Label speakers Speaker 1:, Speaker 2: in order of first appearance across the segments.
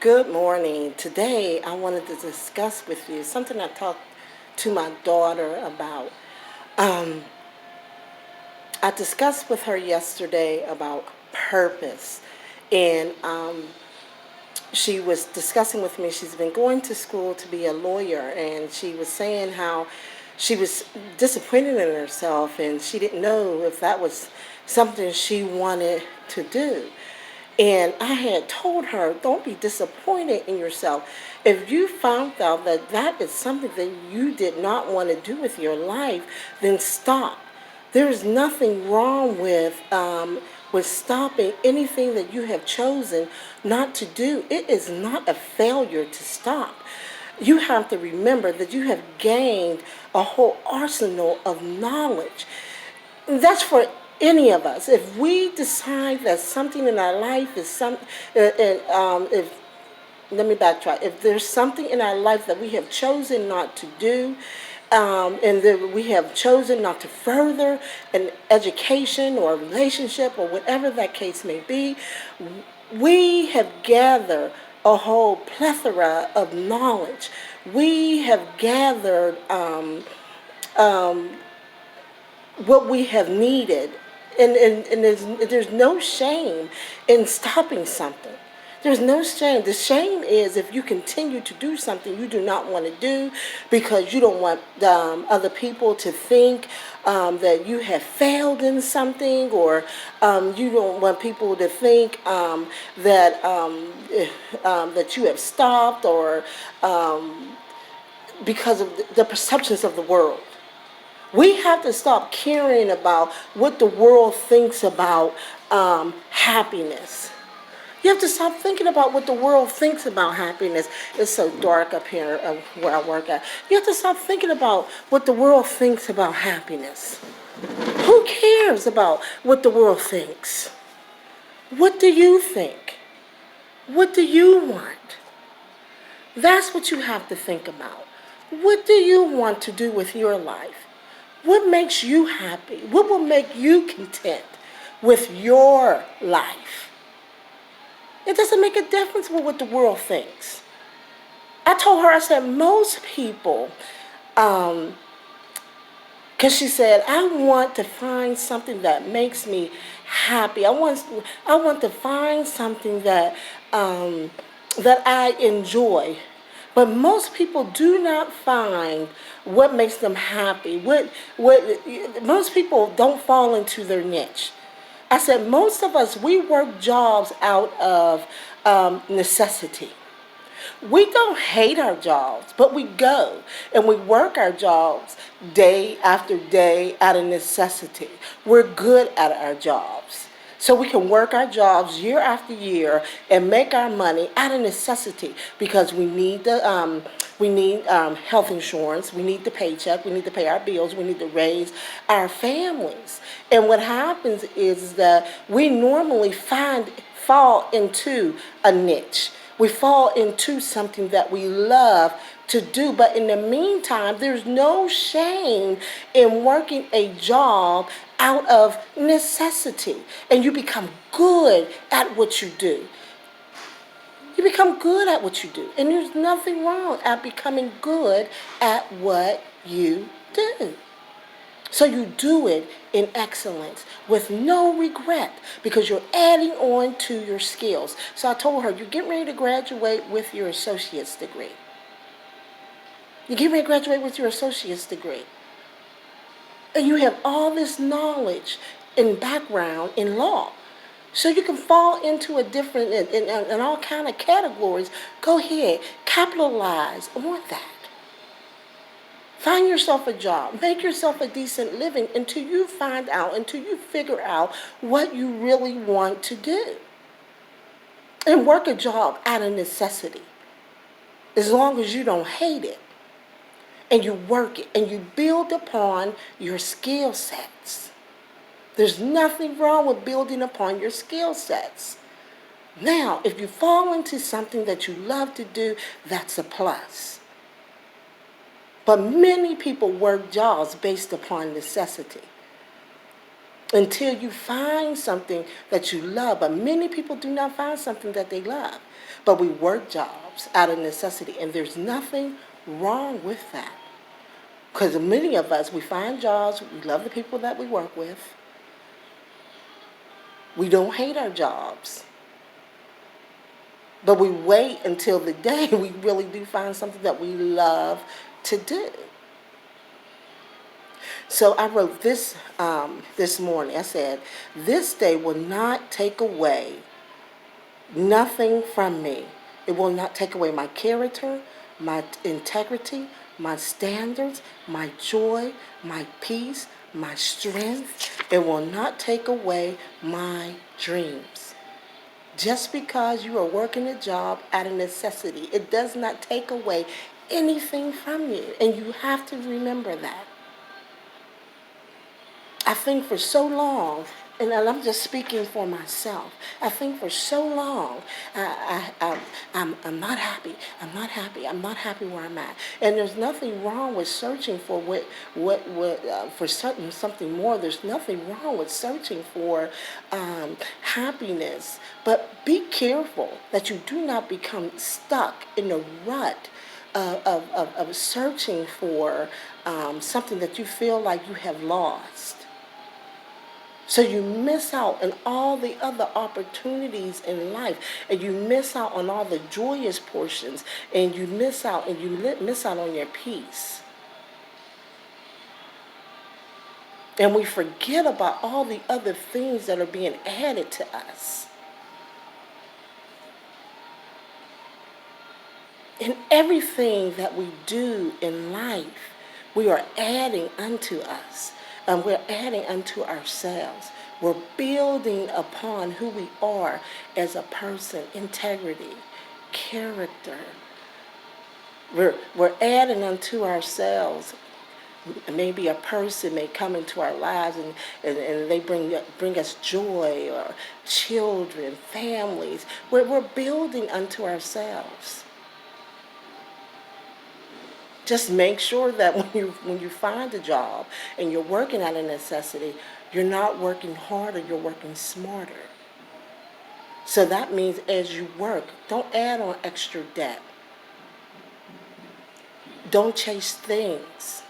Speaker 1: Good morning. Today I wanted to discuss with you something I talked to my daughter about. Um, I discussed with her yesterday about purpose, and she was discussing with me. She's been going to school to be a lawyer, and she was saying how she was disappointed in herself, and she didn't know if that was something she wanted to do. And I had told her, don't be disappointed in yourself. If you found out that that is something that you did not want to do with your life, then stop. There is nothing wrong with stopping anything that you have chosen not to do. It is not a failure to stop. You have to remember that you have gained a whole arsenal of knowledge. That's for any of us. If we decide that something in our life is if let me backtrack. If there's something in our life that we have chosen not to do, and that we have chosen not to further an education or a relationship or whatever that case may be, we have gathered a whole plethora of knowledge. We have gathered what we have needed. And there's no shame in stopping something. There's no shame. The shame is if you continue to do something you do not want to do because you don't want other people to think that you have failed in something, or you don't want people to think that you have stopped, or because of the perceptions of the world. We have to stop caring about what the world thinks about happiness. You have to stop thinking about what the world thinks about happiness. It's so dark up here where I work at. You have to stop thinking about what the world thinks about happiness. Who cares about what the world thinks? What do you think? What do you want? That's what you have to think about. What do you want to do with your life? What makes you happy? What will make you content with your life? It doesn't make a difference with what the world thinks. I told her, I said, most people, because she said, I want to find something that makes me happy. I want to find something that I enjoy. But most people do not find what makes them happy. Most people don't fall into their niche. I said most of us, we work jobs out of necessity. We don't hate our jobs, but we go and we work our jobs day after day out of necessity. We're good at our jobs. So we can work our jobs year after year and make our money out of necessity because we need health insurance, we need the paycheck, we need to pay our bills, we need to raise our families. And what happens is that we normally fall into a niche. We fall into something that we love to do, but in the meantime, there's no shame in working a job out of necessity, and you become good at what you do. You become good at what you do, and there's nothing wrong at becoming good at what you do. So you do it in excellence with no regret because you're adding on to your skills. So I told her, you're getting ready to graduate with your associate's degree. You're getting ready to graduate with your associate's degree. And you have all this knowledge and background in law. So you can fall into a different, in all kind of categories. Go ahead, capitalize on that. Find yourself a job. Make yourself a decent living until you figure out what you really want to do. And work a job out of necessity. As long as you don't hate it. And you work it. And you build upon your skill sets. There's nothing wrong with building upon your skill sets. Now, if you fall into something that you love to do, that's a plus. But many people work jobs based upon necessity until you find something that you love. But many people do not find something that they love. But we work jobs out of necessity, and there's nothing wrong with that. Because many of us, we find jobs, we love the people that we work with, we don't hate our jobs, but we wait until the day we really do find something that we love to do. So I wrote this morning. I said, "This day will not take away nothing from me. It will not take away my character, my integrity, my standards, my joy, my peace, my strength. It will not take away my dreams." Just because you are working a job out of necessity, it does not take away anything from you. And you have to remember that. I think for so long, and I'm just speaking for myself, I think for so long, I'm not happy. I'm not happy. I'm not happy where I'm at. And there's nothing wrong with searching for for something more. There's nothing wrong with searching for happiness. But be careful that you do not become stuck in a rut of searching for something that you feel like you have lost. So you miss out on all the other opportunities in life, and you miss out on all the joyous portions, and you miss out on your peace. And we forget about all the other things that are being added to us. In everything that we do in life, we are adding unto us. And we're adding unto ourselves. We're building upon who we are as a person, integrity, character. We're adding unto ourselves. Maybe a person may come into our lives and they bring us joy, or children, families. We're building unto ourselves. Just make sure that when you find a job and you're working out of necessity, you're not working harder, you're working smarter. So that means as you work, don't add on extra debt. Don't chase things.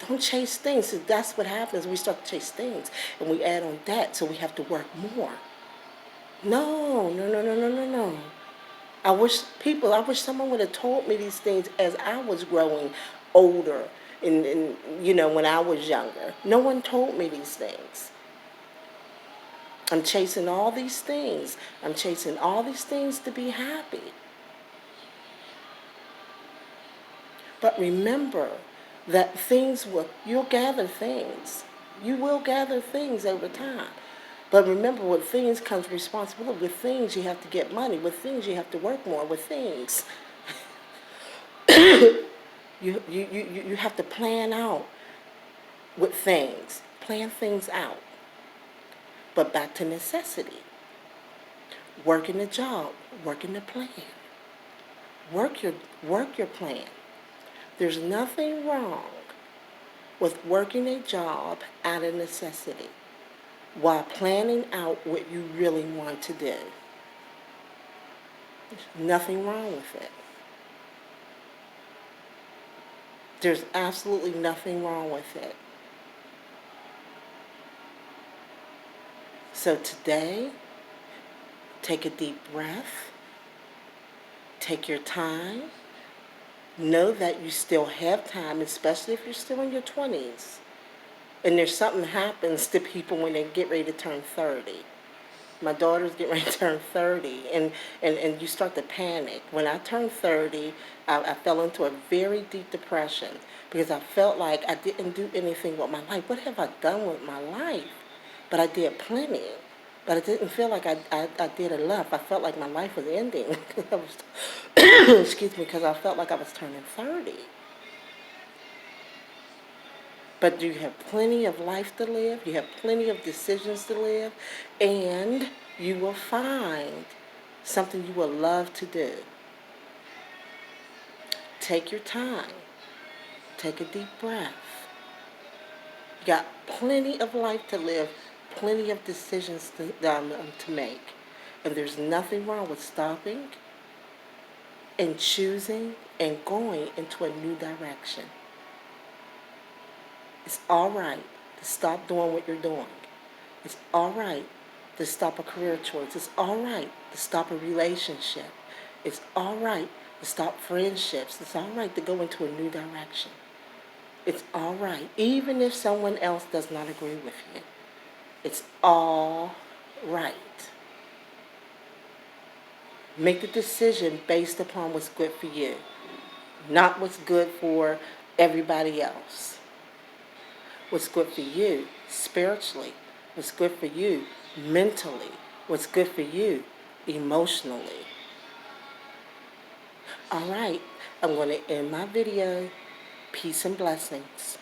Speaker 1: Don't chase things. So that's what happens. We start to chase things and we add on debt, so we have to work more. No, no, no, no, no, no, no. I wish someone would have told me these things as I was growing older and when I was younger. No one told me these things. I'm chasing all these things. I'm chasing all these things to be happy. But remember that you'll gather things. You will gather things over time. But remember, with things comes responsibility. With things, you have to get money. With things, you have to work more. With things, you have to plan out with things. Plan things out. But back to necessity. Working a job. Working the plan. Work your plan. There's nothing wrong with working a job out of necessity while planning out what you really want to do. There's nothing wrong with it. There's absolutely nothing wrong with it. So today, take a deep breath. Take your time. Know that you still have time, especially if you're still in your 20s. And there's something happens to people when they get ready to turn 30. My daughter's getting ready to turn 30, and you start to panic. When I turned 30, I fell into a very deep depression because I felt like I didn't do anything with my life. What have I done with my life? But I did plenty. But I didn't feel like I did enough. I felt like my life was ending. Excuse me, because I felt like I was turning 30. But you have plenty of life to live, you have plenty of decisions to live, and you will find something you will love to do. Take your time. Take a deep breath. You got plenty of life to live, plenty of decisions to make. And there's nothing wrong with stopping and choosing and going into a new direction. It's all right to stop doing what you're doing. It's all right to stop a career choice. It's all right to stop a relationship. It's all right to stop friendships. It's all right to go into a new direction. It's all right, even if someone else does not agree with you. It's all right. Make the decision based upon what's good for you, not what's good for everybody else. What's good for you spiritually, what's good for you mentally, what's good for you emotionally. All right, I'm going to end my video. Peace and blessings.